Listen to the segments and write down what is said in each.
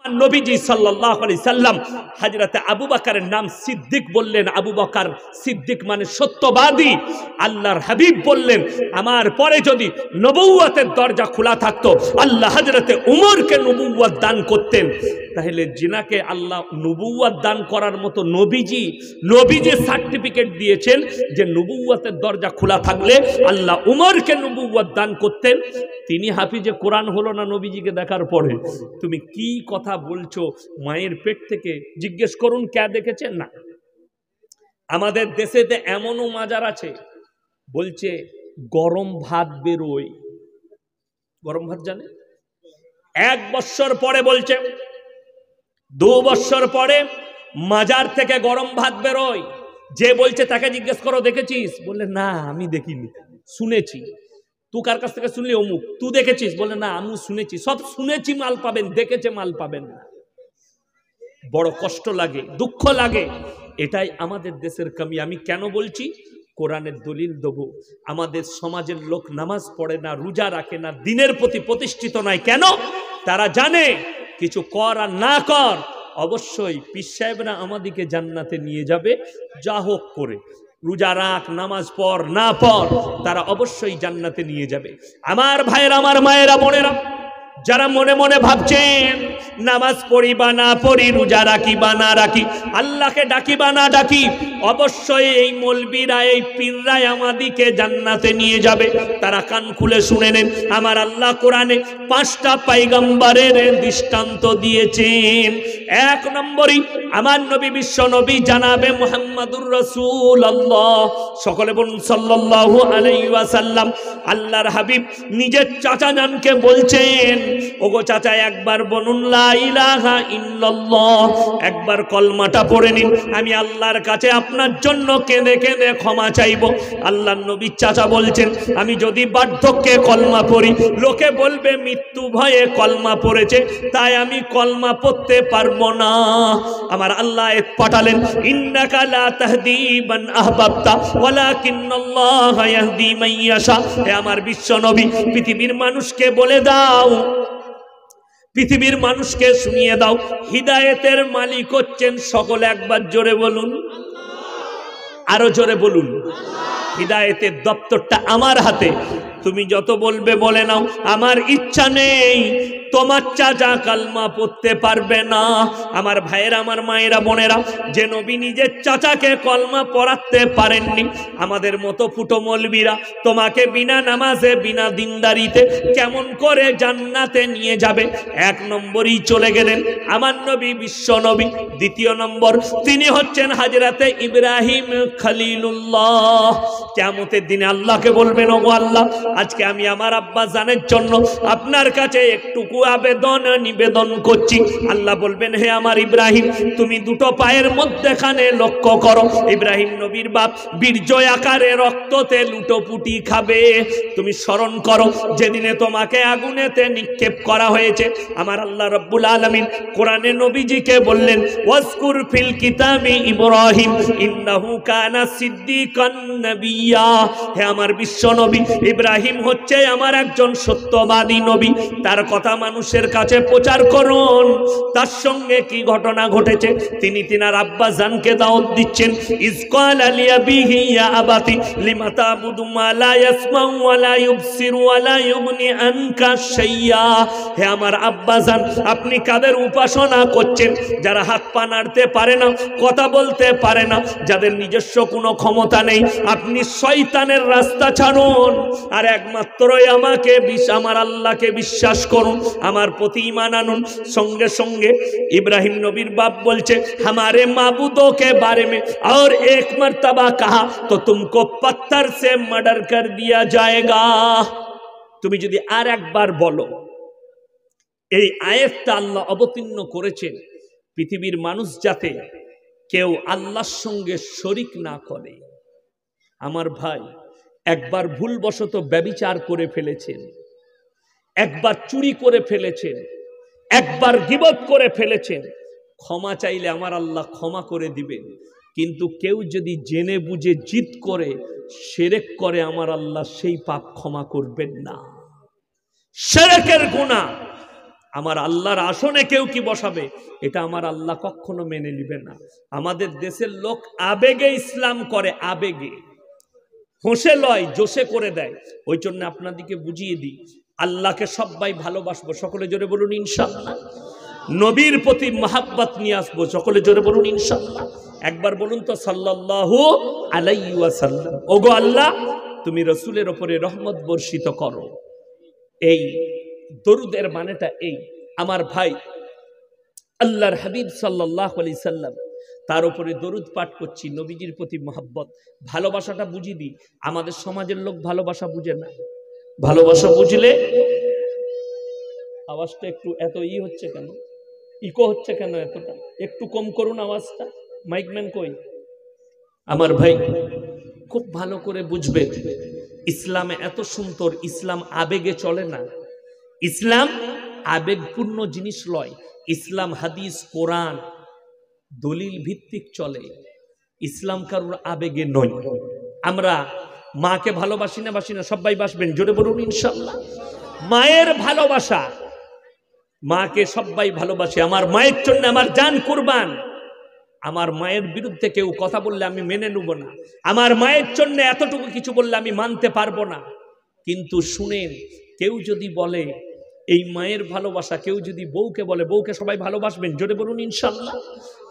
নবীজি সাল্লাল্লাহু আলাইহি সাল্লাম হযরত আবু বকরের নাম সিদ্দিক বললেন। আবু বকর সিদ্দিক মানে সত্যবাদী। আল্লাহর হাবিব বললেন আমার পরে যদি নবুয়তের দরজা খোলা থাকতো আল্লাহ হযরত উমরকে নবুয়ত দান করতেন। তাহলে জিনাকে আল্লাহ নবুয়ত দান করার মতো নবীজি সার্টিফিকেট দিয়েছেন যে নবুয়তের দরজা খোলা থাকলে আল্লাহ উমরকে নবুয়ত দান করতেন। তিনি হাফিজে কোরআন হলো না নবীজিকে দেখার পরে। তুমি কি কথা বলছো? মায়ের পেট থেকে জিজ্ঞেস করুন কে দেখেছেন না। আমাদের দেশেতে এমনও মাজার আছে বলছে গরম ভাত বেরোয়। গরম ভাত জানে? 1 বছর পরে বলছে 2 বছর পরে মাজার থেকে গরম ভাত বেরোয়। যে বলছে তাকে জিজ্ঞেস করো দেখেছিস? বললে না আমি দেখিনি, শুনেছি। তুই কার কাছ থেকে শুনলি? অমুক। তুই দেখেছিস? বলে না আমি শুনেছি। সব শুনেছি মাল পাবেন, দেখেছে মাল পাবেন না। বড় কষ্ট লাগে, দুঃখ লাগে। এটাই আমাদের দেশের কমি। আমি কেন বলছি? কোরআনের দলিল দেবো। আমাদের সমাজের লোক নামাজ পড়ে না, রোজা রাখে না, দিনের প্রতি প্রতিষ্ঠিত নয়। কেন? তারা জানে কিছু কর আর না কর অবশ্যই পীর সাহেবরা আমাদেরকে জান্নাতে নিয়ে যাবে। যা হোক করে রোজা রাখ, নামাজ পড় না পড়, তারা অবশ্যই জান্নাতে নিয়ে যাবে। আমার ভাইয়েরা, আমার মায়েরা, বোনেরা, যারা মনে মনে ভাবছেন নামাজ পড়ি বা না পড়ি, রোজা রাখি বা না রাখি, আল্লাহকে ডাকি বা না ডাকি, অবশ্যই এই মৌলবীরা, এই পীররাই আমাদিকে জান্নাতে নিয়ে যাবে। তারা কান খুলে শুনে নেন। আমার আল্লাহ কোরআনে 5টা পয়গম্বরের দৃষ্টান্ত দিয়েছেন। 1 নম্বরই আমার নবী, বিশ্ব নবী জানাবে মুহাম্মাদুর রাসূলুল্লাহ। সকলে বলুন সাল্লাল্লাহু আলাইহি ওয়াসাল্লাম। আল্লাহর হাবিব নিজের চাচা জানকে বলছেন, ওগো চাচা একবার বলুন লা ইলাহা ইল্লাল্লাহ, একবার কলমাটা পড়ে নিন, আমি আল্লাহর কাছে আপনার জন্য কেঁদে কেঁদে ক্ষমা চাইব। আল্লাহর নবীর চাচা বলছেন আমি যদি বার্ধক্যে কলমা পড়ি লোকে বলবে মৃত্যু ভয়ে কলমা পড়েছে, তাই আমি কলমা পড়তে পারবো না। আমার আল্লাহ পাঠালেন ইন্নাকা লা তাহদি মান আহবাবতা ওয়ালাকিন্নাল্লাহা ইয়াহদি মান ইয়াশা। হে আমার বিশ্ব নবী, পৃথিবীর মানুষকে বলে দাও, পৃথিবীর মানুষকে শুনিয়ে দাও, হিদায়েতের মালিক হচ্ছেন সকলে। একবার জোরে বলুন, আরো জোরে বলুন। হিদায়েতের দপ্তরটা আমার হাতে। তুমি যত বলবে বলে নাও, আমার ইচ্ছা নেই তোমার চাচা কালমা পড়তে পারবে না। আমার ভাইয়েরা, আমার মায়েরা, বোনেরা, যে নবী নিজের চাচাকে কলমা পড়াতে পারেননি, আমাদের মতো ফুটো মৌলবীরা তোমাকে বিনা নামাজে, বিনা দিনদারিতে কেমন করে জান্নাতে নিয়ে যাবে? 1 নম্বরই চলে গেলেন আমার নবী, বিশ্ব নবী। 2 নম্বর তিনি হচ্ছেন হযরতে ইব্রাহিম খলিলুল্লাহ। কিয়ামতের দিনে আল্লাহকে বলবেন, ওগো আল্লাহ, আজকে আমি আমার আব্বা জানের জন্য আপনার কাছে একটুকু আবেদন নিবেদন করছি। আল্লাহ বলবেন, হে আমার ইব্রাহিম, তুমি 2টো পায়ের মধ্যখানে লক্ষ্য করো। ইব্রাহিম নবীর বাপ বীর্য আকারে রক্ততে লুটোপুটি খাবে। তুমি স্মরণ করো যেদিনে তোমাকে আগুনেতে নিক্ষেপ করা হয়েছে। আমার আল্লাহ রাব্বুল আলামিন কোরআনে নবীজিকে বললেন, ওয়াজকুর ফিল কিতাবি ইব্রাহিম ইন্নাহু কানা সিদ্দিকান নাবিয়্যা। হে আমার বিশ্ব নবী, ইব্রাহিম হচ্ছে আমার একজন সত্যবাদী নবী। তার কথা মানুষের কাছে প্রচার করুন। তার সঙ্গে কি ঘটনা ঘটেছে? তিনি তিনার আব্বা জানকে দাওয়াত দিচ্ছেন। ইসকাল আলিয়াবিহি ইয়া আবাতি লিমা তাবুদু মা লা ইয়াসমাউ ওয়া লা ইউবসিরু ওয়া লা ইউগনি আনকা শাইয়্যা। হে আমার আব্বা জান, আপনি কাদের উপাসনা করছেন? যারা হাত পা নাড়তে পারে না, কথা বলতে পারে না, যাদের নিজস্ব কোনো ক্ষমতা নেই। আপনি শয়তানের রাস্তা ছাড়ুন আর একমাত্রই আমাকে, আমার আল্লাহকে বিশ্বাস করুন, আমার প্রতি ঈমান আনুন। সঙ্গে সঙ্গে ইব্রাহিম নবীর বাপ বলছে, हमारे माबूदों के बारे में और एक मर्तबा कहा तो तुमको पत्थर से मर्डर कर दिया जाएगा। তুমি যদি আর একবার বলো। এই আয়াতটা আল্লাহ অবতীর্ণ করেছেন পৃথিবীর মানুষ যাতে কেউ আল্লাহর সঙ্গে শরীক না করে। আমার ভাই, একবার ভুলবশত ব্যভিচার করে ফেলেছেন, একবার চুরি করে ফেলেছেন, একবার গীবত করে ফেলেছেন, ক্ষমা চাইলে আমার আল্লাহ ক্ষমা করে দিবেন। কিন্তু কেউ যদি জেনে বুঝে জিদ করে শিরক করে, আমার আল্লাহ সেই পাপ ক্ষমা করবেন না। শিরকের গুনাহ আমার আল্লাহর আসনে কেউ কি বসাবে, এটা আমার আল্লাহ কখনো মেনে নিবে না। আমাদের দেশের লোক আবেগে ইসলাম করে, আবেগে, হোসে লয়, জোশে করে দেয়। ওই জন্য আপনাদেরকে বুঝিয়ে দিই, আল্লাহকে সবাই ভালোবাসবো, সকলে জোরে বলুন ইনশাআল্লাহ। নবীর প্রতি মহাব্বত নিয়ে আসবো, সকলে জোরে বলুন ইনশাআল্লাহ। একবার বলুন তো সাল্লাল্লাহু আলাইহি ওয়াসাল্লাম। ওগো আল্লাহ, তুমি রসুলের ওপরে রহমত বর্ষিত করো। এই দরুদের মানেটা এই। আমার ভাই আল্লাহর হাবিব সাল্লাল্লাহু আলাইহি সাল্লাম, তার উপরে দরুদ পাঠ করছি, নবীজির প্রতি মহব্বত, ভালোবাসাটা বুঝিয়ে দিই। আমাদের সমাজের লোক ভালোবাসা বুঝে না। ভালোবাসা বুঝলে, আওয়াজটা একটু এত হচ্ছে কেন, ইকো হচ্ছে কেন এতটা, একটু কম করুন আওয়াজটা। মাইকম্যান কই? আমার ভাই খুব ভালো করে বুঝবে, ইসলামে এত সুন্দর, ইসলাম আবেগে চলে না। ইসলাম আবেগপূর্ণ জিনিস লয়। ইসলাম হাদিস কোরআন দলিল ভিত্তিক চলে। ইসলাম কারোর আবেগে নয়। আমরা মাকে ভালোবাসি না, বাসি না? সবাই বাসবেন, জোরে বলুন ইনশাআল্লাহ। মায়ের ভালোবাসা, মাকে সবাই ভালোবাসে। আমার মায়ের জন্য আমার জান কুরবান। আমার মায়ের বিরুদ্ধে কেউ কথা বললে আমি মেনে নেব না। আমার মায়ের জন্য এতটুকু কিছু বললে আমি মানতে পারবো না। কিন্তু শুনেন, কেউ যদি বলে এই মায়ের ভালোবাসা, কেউ যদি বউকে বলে, বউকে সবাই ভালোবাসবেন, জোরে বলুন ইনশাআল্লাহ।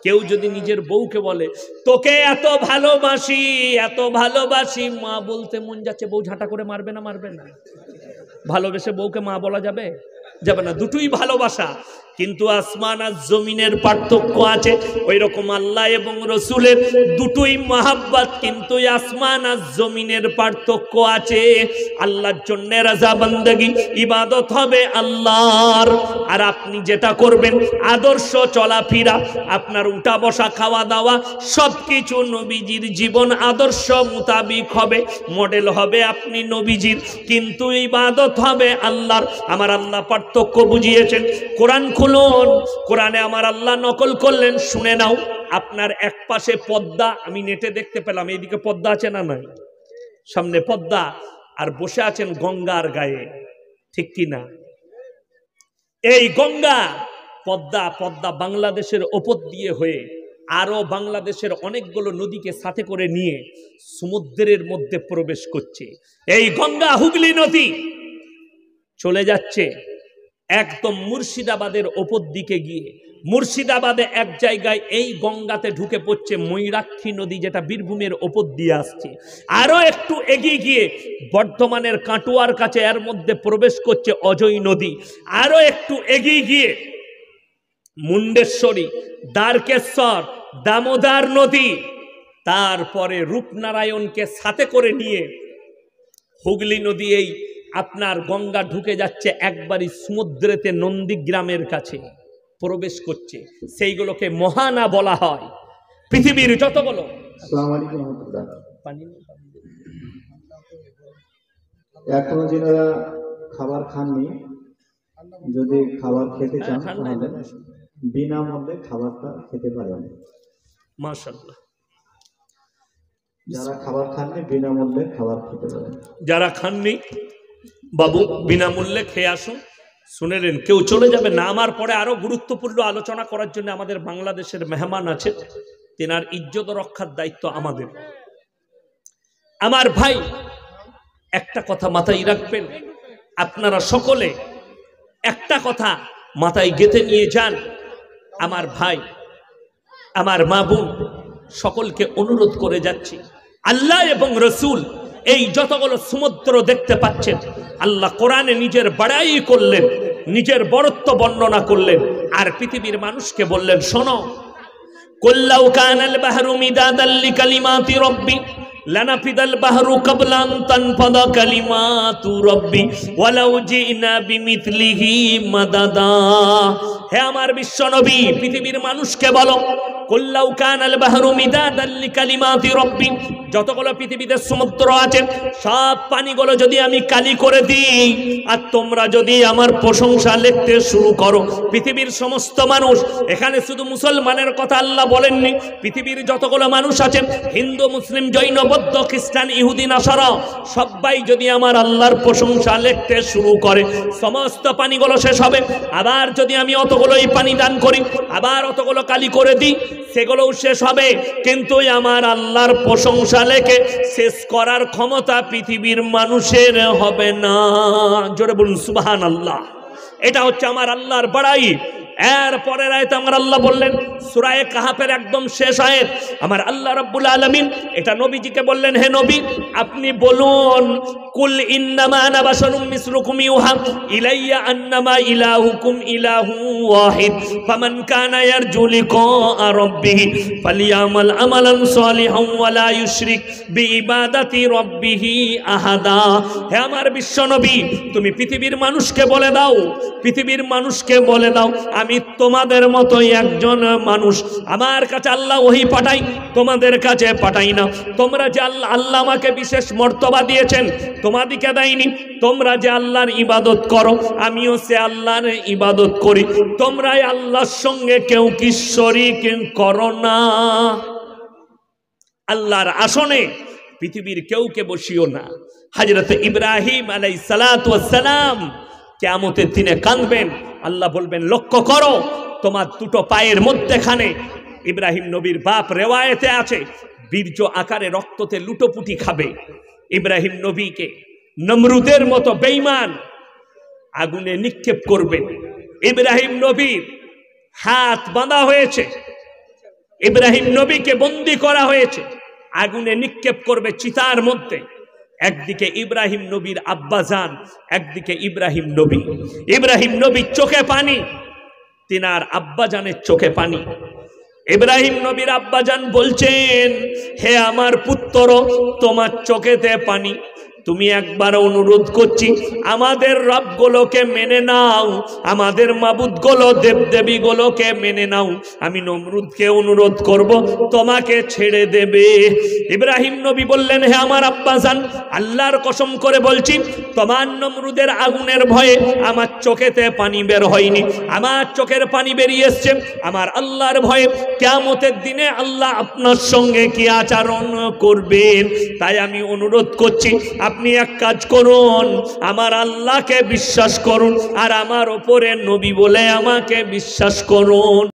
কেউ যদি নিজের বউকে বলে তোকে এত ভালোবাসি, এত ভালোবাসি, মা বলতে মন যাচ্ছে, বউ ঝাঁটা করে মারবে না? মারবে না। ভালোবেসে বউকে মা বলা যাবে? যাবে না। দুটোই ভালোবাসা, কিন্তু আসমান আর জমিনের পার্থক্য আছে। ওই রকম আল্লাহ এবং রসুলের দুটোই মহাব্বত, কিন্তু আসমান আর জমিনের পার্থক্য আছে। আল্লাহর জন্য রাজা বান্দাগি ইবাদত হবে আল্লাহর, আর আপনি যেটা করবেন আদর্শ চলাফেরা, আপনার উঠা বসা, খাওয়া দাওয়া সবকিছু নবীজির জীবন আদর্শ মোতাবিক হবে, মডেল হবে আপনি নবীজির, কিন্তু ইবাদত হবে আল্লাহর। আমার আল্লাহ পার্থক্য বুঝিয়েছেন। কোরআন খুলুন, কোরআনে আমার আল্লাহ নকল করলেন, শুনে নাও। আপনার এক পাশে পদ্মা, আমি নেটে দেখতে পেলাম, এইদিকে পদ্মা আছে না? নাই, সামনে পদ্মা, আর বসে আছেন গঙ্গার গায়ে, ঠিক কি না? এই গঙ্গা পদ্মা, পদ্মা বাংলাদেশের ওপর দিয়ে হয়ে আরো বাংলাদেশের অনেকগুলো নদীকে সাথে করে নিয়ে সমুদ্রের মধ্যে প্রবেশ করছে। এই গঙ্গা হুগলি নদী চলে যাচ্ছে একদম মুর্শিদাবাদের ওপর দিকে গিয়ে, মুর্শিদাবাদে এক জায়গায় এই গঙ্গাতে ঢুকে পড়ছে ময়ূরাক্ষী নদী, যেটা বীরভূমের ওপর দিয়ে আসছে। আরো একটু এগিয়ে গিয়ে বর্ধমানের কাটোয়ার কাছে এর মধ্যে প্রবেশ করছে অজয় নদী। আরো একটু এগিয়ে গিয়ে মুন্ডেশ্বরী, দ্বারকেশ্বর, দামোদর নদী, তারপরে রূপনারায়ণকে সাথে করে নিয়ে হুগলি নদী, এই আপনার গঙ্গা ঢুকে যাচ্ছে একবারই সমুদ্রেতে নন্দীগ্রামের কাছে প্রবেশ করছে। সেইগুলোকে মহানা বলা হয়। পৃথিবীর যতগুলো, এখনো যারা খাবার খাননি, যদি খাবার খেতে চান তাহলে বিনামূল্যে খাবারটা খেতে পারেন। মাশাআল্লাহ। যারা খাবার খাননি বিনামূল্যে খাবার খেতে পারেন। যারা খাননি বাবু বিনামূল্যে খেয়ে আসুন। শুনেলেন, কেউ চলে যাবে না। আমার পরে আরো গুরুত্বপূর্ণ আলোচনা করার জন্য আমাদের বাংলাদেশের মেহমান আছে, তেনার ইজ্জত রক্ষার দায়িত্ব আমাদের। আমার ভাই, একটা কথা মাথায় রাখবেন, আপনারা সকলে একটা কথা মাথায় গেঁথে নিয়ে যান। আমার ভাই, আমার মা বোন, সকলকে অনুরোধ করে যাচ্ছি, আল্লাহ এবং রসুল এই যতগুলো সমুদ্র দেখতে পাচ্ছেন, আল্লাহ কোরআনে নিজের বড়াই করলেন, নিজের বড়ত্ব বর্ণনা করলেন, আর পৃথিবীর মানুষকে বললেন, শোনো, কুল্লাউ কানাল বাহরু মিদাদাল লিকালিমাতি রাব্বি লানাফিদাল বাহরু ক্বাবলা আন তানফাদা কালিমাতু রাব্বি ওয়ালাউ জিনা বিমিথলিহি মাদাদা। হে আমার বিশ্ব নবী, পৃথিবীর মানুষকে বলো, কুল্লাউ কানাল বাহরু মিদাদাল লিকালিমাতি রাব্বি, যতগুলো পৃথিবীতে সমুদ্র আছে সব পানিগুলো যদি আমি কালি করে দিই আর তোমরা যদি আমার প্রশংসা লিখতে শুরু করো, পৃথিবীর সমস্ত মানুষ, এখানে শুধু মুসলমানের কথা আল্লাহ বলেননি, পৃথিবীর যতগুলো মানুষ আছে, হিন্দু, মুসলিম, জৈন, বৌদ্ধ, খ্রিস্টান, ইহুদি, নাসারা, সবাই যদি আমার আল্লাহর প্রশংসা লিখতে শুরু করে, সমস্ত পানিগুলো শেষ হবে। আবার যদি আমি অতগুলোই পানি দান করি, আবার অতগুলো কালি করে দিই, সেগুলোও শেষ হবে, কিন্তু আমার আল্লাহর প্রশংসা লেখে শেষ করার ক্ষমতা পৃথিবীর মানুষের হবে না। জোরে বলুন সুবহানাল্লাহ। এটা হচ্ছে আমার আল্লাহর বড়াই। এর পরের আয়াতে আমার আল্লাহ বললেন, সূরা কাহাফের একদম শেষ আয়াত, আমার আল্লাহ রাব্বুল আলামিন এটা নবীজিকে বললেন, হে নবী আপনি বলুন, কুল ইন্নামা আনা বাশারুম মিসলুকুম ইউহা ইলাইয়া আন্নামা ইলাহুকুম ইলাহু ওয়াহিদ ফামান কানা ইয়ারজু লিকা রাব্বিহি ফালিয়ামাল আমালান সালিহান ওয়া লা ইউশরিক বিইবাদাতি রাব্বিহি আহাদা। হে আমার বিশ্ব নবী, তুমি পৃথিবীর মানুষকে বলে দাও, পৃথিবীর মানুষকে বলে দাও, আমি তোমাদের মতোই একজন মানুষ, আমার কাছে আল্লাহ ওহী পাঠাই, তোমাদের কাছে পাঠাই না। তোমরা যে আল্লাহ আমাকে বিশেষ মর্তবা দিয়েছেন, তোমাদিকে দেয়নি। তোমরা যে আল্লাহর ইবাদত করো, আমিও সে আল্লাহর ইবাদত করি। তোমরাই আল্লাহর সঙ্গে কেউ কি শরীক করো না। আল্লাহর আসনে পৃথিবীর কেউকে বসিও না। হযরত ইব্রাহিম আলাইহিস সালাতু ওয়াস সালাম কিয়ামতের দিনে কাঁদবেন, আল্লাহ বলবেন লক্ষ্য করো তোমার দুটো পায়ের মধ্যেখানে, ইব্রাহিম নবীর বাপ রেওয়ায়েতে আছে বীর্য আকারে রক্ততে লুটোপুটি খাবে। ইব্রাহিম নবীকে নমরুদের মতো বেঈমান আগুনে নিক্ষেপ করবে। ইব্রাহিম নবীর হাত বাঁধা হয়েছে, ইব্রাহিম নবীকে বন্দী করা হয়েছে, আগুনে নিক্ষেপ করবে চিতার মধ্যে। একদিকে ইব্রাহিম নবীর আব্বাজান, একদিকে ইব্রাহিম নবী। ইব্রাহিম নবীর চোখে পানি, তিনার আব্বাজানের চোখে পানি। ইব্রাহিম নবীর আব্বাজান বলছেন, হে আমার পুত্র, তোমার চোখেতে পানি, তুমি একবার অনুরোধ করছি আমাদের রবগুলোকে মেনে নাও, আমাদের মাবুদগুলো দেবদেবীগুলোকে মেনে নাও। আমি নমরুদকে অনুরোধ করব তোমাকে ছেড়ে দেবে। ইব্রাহিম নবী বললেন, হে আমার আব্বাজান, আল্লাহর কসম করে বলছি তোমার নমরুদের আগুনের ভয়ে আমার চোখেতে পানি বের হয়নি, আমার চোখের পানি বেরিয়ে এসছে আমার আল্লাহর ভয়ে। কিয়ামতের দিনে আল্লাহ আপনার সঙ্গে কি আচরণ করবেন, তাই আমি অনুরোধ করছি আপনি এক কাজ করুন, আমার আল্লাহকে বিশ্বাস করুন আর আমার উপরে নবী বলে আমাকে বিশ্বাস করুন।